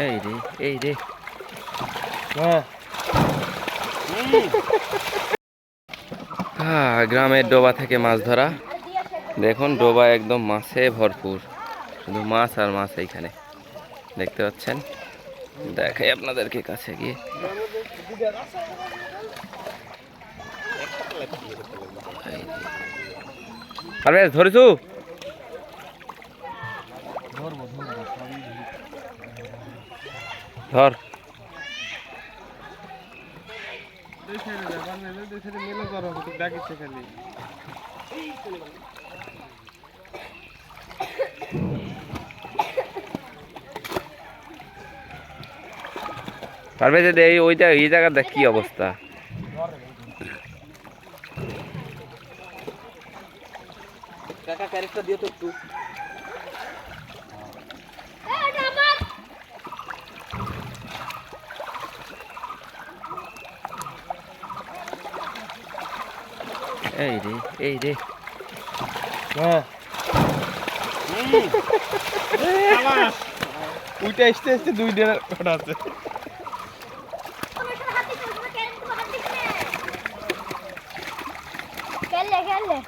এই রে এই রে হ্যাঁ গ্রামের ডোবা থেকে মাছ ধরা। দেখুন ডোবা একদম মাছে ভরপুর, শুধু মাছ আর মাছ। এইখানে দেখতে পাচ্ছেন, দেখাই আপনাদেরকে কাছে গিয়ে। আরে ধরেছু, ধর। পারবে যে এই ওইটা এই জায়গার দেখ কি অবস্থা। কাকা ক্যারেক্টার দিও তো একটু। এই রে এই রে হ্যাঁ ওইটা আসতে আসতে 2 দিন কটা আছে। খেললে খেললে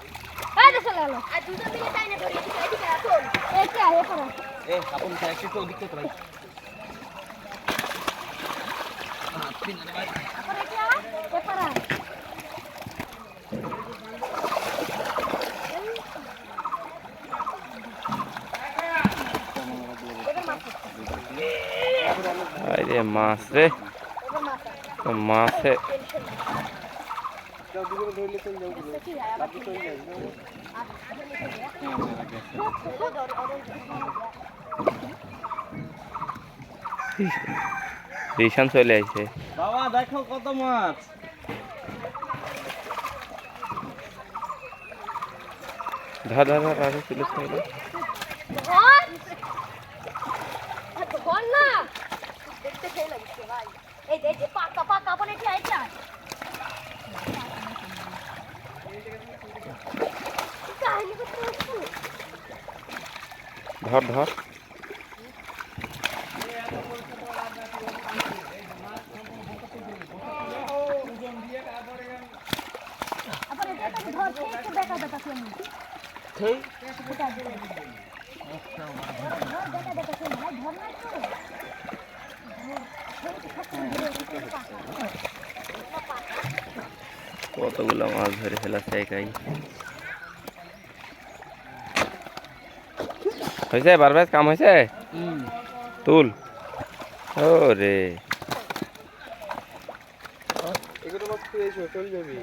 আরে চলে গেল আর দুটো মিলে তাই না ধরে এদিকে আসুন এটা এখানে আপন সাইড তো ওদিকে তো রাখ। তারপরে কি আর পেপার আরে মাছ রে, মাছে রিশান চলে আইছে। বাবা দেখো কত মাছ। ধর ধর ধর আরে তুলে খাইলো। ধর না দেখতে খেয়ে লাগছে ভাই। এই দেখি পাকা পাকা আপনি কি আইছা ধর ধর আপনি দেখতে ধর থেকে দেখা দেখা কেন সেই দেখা দেখা কেন ভাই ধর না তো কতগুলো মাছ ধরে ফেলাছে একাই। হয়েছে বারবার কাম হয়েছে, তুল। ও রে এগুলো মাছ তুই এসো চল যাবি।